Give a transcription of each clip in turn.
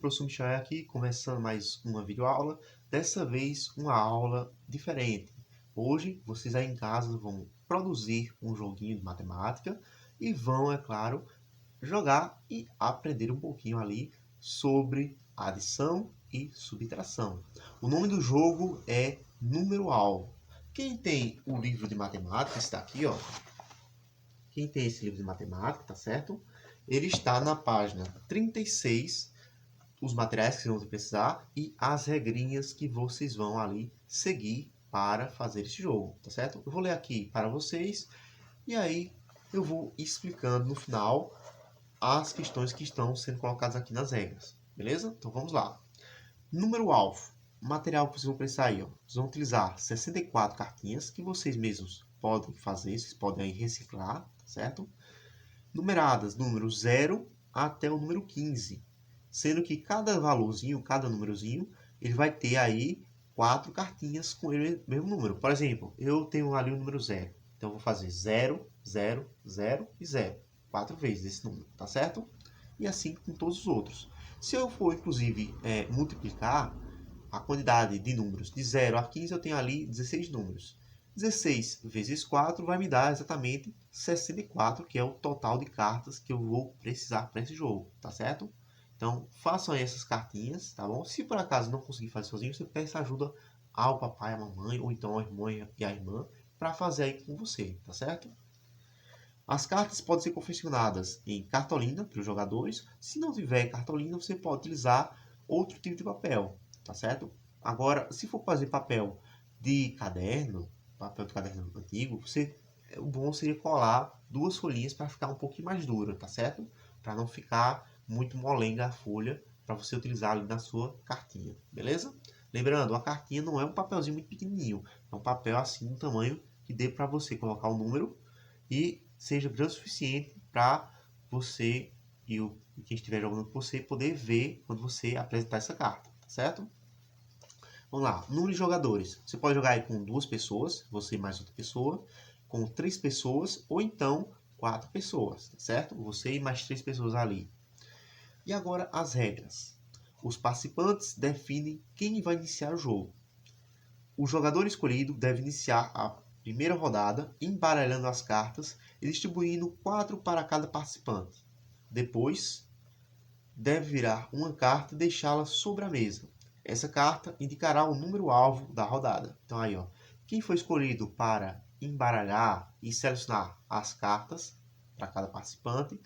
professor Michael aqui, começando mais uma videoaula. Dessa vez, uma aula diferente. Hoje, vocês aí em casa vão produzir um joguinho de matemática e vão, é claro, jogar e aprender um pouquinho ali sobre adição e subtração. O nome do jogo é Número-Alvo. Quem tem o livro de matemática está aqui, ó. Quem tem esse livro de matemática, tá certo? Ele está na página 36, os materiais que vocês vão precisar e as regrinhas que vocês vão ali seguir para fazer esse jogo, tá certo? Eu vou ler aqui para vocês e aí eu vou explicando no final as questões que estão sendo colocadas aqui nas regras, beleza? Então vamos lá. Número-alvo. Material que vocês vão precisar aí, ó. Vocês vão utilizar 64 cartinhas que vocês mesmos podem fazer, vocês podem aí reciclar, tá certo? Numeradas, número 0 até o número 15. Sendo que cada valorzinho, cada númerozinho, ele vai ter aí 4 cartinhas com o mesmo número. Por exemplo, eu tenho ali o número 0. Então, eu vou fazer 0, 0, 0 e 0. 4 vezes esse número, tá certo? E assim com todos os outros. Se eu for, inclusive, multiplicar a quantidade de números de 0 a 15, eu tenho ali 16 números. 16 vezes 4 vai me dar exatamente 64, que é o total de cartas que eu vou precisar para esse jogo, tá certo? Então, façam aí essas cartinhas, tá bom? Se por acaso não conseguir fazer sozinho, você peça ajuda ao papai, à mamãe, ou então ao irmão e à irmã, para fazer aí com você, tá certo? As cartas podem ser confeccionadas em cartolina para os jogadores. Se não tiver cartolina, você pode utilizar outro tipo de papel, tá certo? Agora, se for fazer papel de caderno, papel de caderno antigo, o bom seria colar duas folhinhas para ficar um pouquinho mais dura, tá certo? Para não ficar muito molenga a folha para você utilizar ali na sua cartinha, beleza? Lembrando, a cartinha não é um papelzinho muito pequenininho, é um papel assim, um tamanho que dê para você colocar o número e seja grande o suficiente para você e quem estiver jogando com você poder ver quando você apresentar essa carta, tá certo? Vamos lá, número de jogadores. Você pode jogar aí com 2 pessoas, você mais outra pessoa, com 3 pessoas ou então 4 pessoas, tá certo? Você e mais 3 pessoas ali. E agora as regras. Os participantes definem quem vai iniciar o jogo. O jogador escolhido deve iniciar a primeira rodada embaralhando as cartas e distribuindo 4 para cada participante. Depois, deve virar uma carta e deixá-la sobre a mesa. Essa carta indicará o número-alvo da rodada. Então aí, ó, quem foi escolhido para embaralhar e selecionar as cartas para cada participante,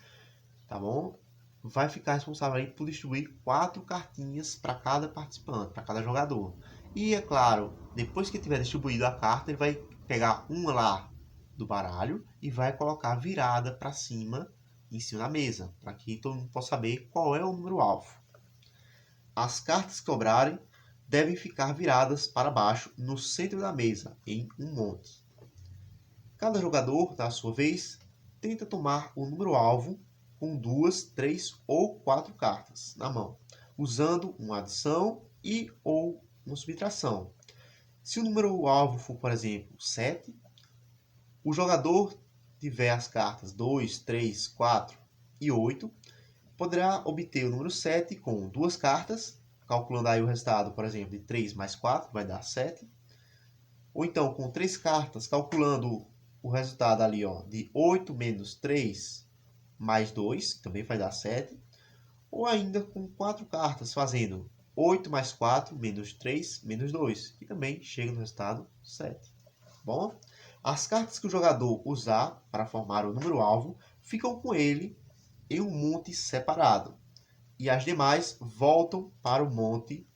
tá bom? Vai ficar responsável aí por distribuir 4 cartinhas para cada participante, para cada jogador. E é claro, depois que tiver distribuído a carta, ele vai pegar uma lá do baralho e vai colocar virada para cima, em cima da mesa, para que todo mundo possa saber qual é o número-alvo. As cartas que sobrarem devem ficar viradas para baixo no centro da mesa, em um monte. Cada jogador, da sua vez, tenta tomar o número-alvo com 2, 3 ou 4 cartas na mão, usando uma adição e ou uma subtração. Se o número-alvo for, por exemplo, 7, o jogador tiver as cartas 2, 3, 4 e 8, poderá obter o número 7 com 2 cartas, calculando aí o resultado, por exemplo, de 3 mais 4 vai dar 7. Ou então com 3 cartas, calculando o resultado ali, ó, de 8 menos 3 mais 2, que também vai dar 7. Ou ainda com 4 cartas, fazendo 8 mais 4 menos 3 menos 2, que também chega no resultado 7. Bom, as cartas que o jogador usar para formar o número-alvo ficam com ele em um monte separado. E as demais voltam para o monte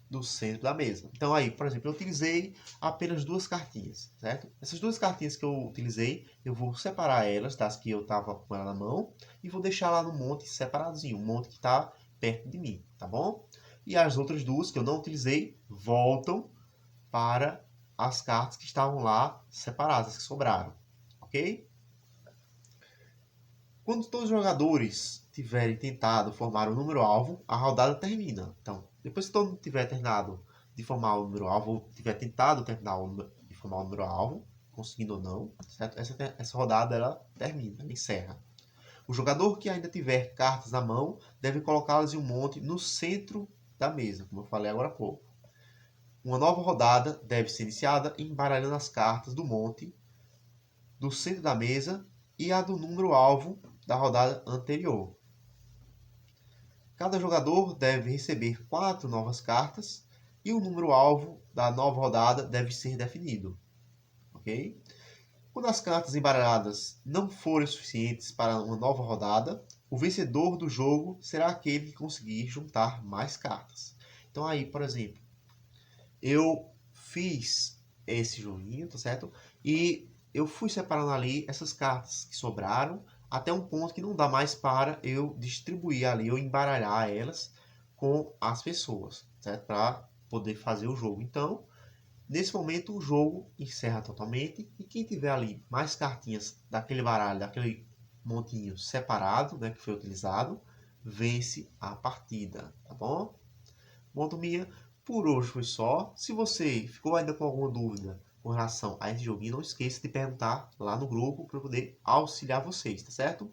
do centro da mesa. Então aí, por exemplo, eu utilizei apenas 2 cartinhas, certo? Essas 2 cartinhas que eu utilizei, eu vou separar elas das que eu estava com ela na mão e vou deixar lá no monte separadinho, um monte que está perto de mim, tá bom? E as outras 2 que eu não utilizei voltam para as cartas que estavam lá separadas, que sobraram, ok? Quando todos os jogadores tiverem tentado formar o número-alvo, a rodada termina. Então, depois que todo mundo tiver terminado de formar o número-alvo, ou tiver tentado de formar o número-alvo, conseguindo ou não, certo? Essa rodada ela termina, ela encerra. O jogador que ainda tiver cartas na mão deve colocá-las em um monte no centro da mesa, como eu falei agora há pouco. Uma nova rodada deve ser iniciada embaralhando as cartas do monte, do centro da mesa e a do número alvo da rodada anterior. Cada jogador deve receber 4 novas cartas e o número alvo da nova rodada deve ser definido. Ok? Quando as cartas embaralhadas não forem suficientes para uma nova rodada, o vencedor do jogo será aquele que conseguir juntar mais cartas. Então aí, por exemplo, eu fiz esse joguinho, tá certo? E eu fui separando ali essas cartas que sobraram até um ponto que não dá mais para eu distribuir ali, eu embaralhar elas com as pessoas, certo? Para poder fazer o jogo. Então, nesse momento o jogo encerra totalmente e quem tiver ali mais cartinhas daquele baralho, daquele montinho separado, né, que foi utilizado, vence a partida, tá bom? Bom, turminha, por hoje foi só. Se você ficou ainda com alguma dúvida com relação a esse joguinho, não esqueça de perguntar lá no grupo para eu poder auxiliar vocês, tá certo?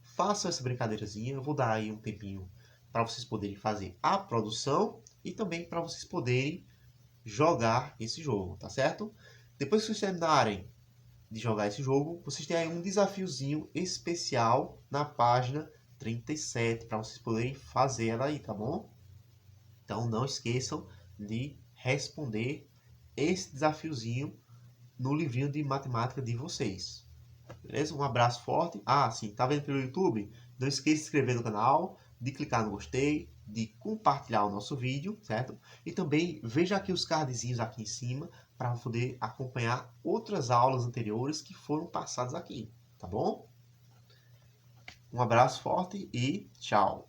Façam essa brincadeirazinha, eu vou dar aí um tempinho para vocês poderem fazer a produção e também para vocês poderem jogar esse jogo, tá certo? Depois que vocês terminarem de jogar esse jogo, vocês têm aí um desafiozinho especial na página 37 para vocês poderem fazer ela aí, tá bom? Então não esqueçam de responder esse desafiozinho no livrinho de matemática de vocês. Beleza? Um abraço forte. Ah, sim, tá vendo pelo YouTube? Não esqueça de se inscrever no canal, de clicar no gostei, de compartilhar o nosso vídeo, certo? E também veja aqui os cardzinhos aqui em cima para poder acompanhar outras aulas anteriores que foram passadas aqui, tá bom? Um abraço forte e tchau!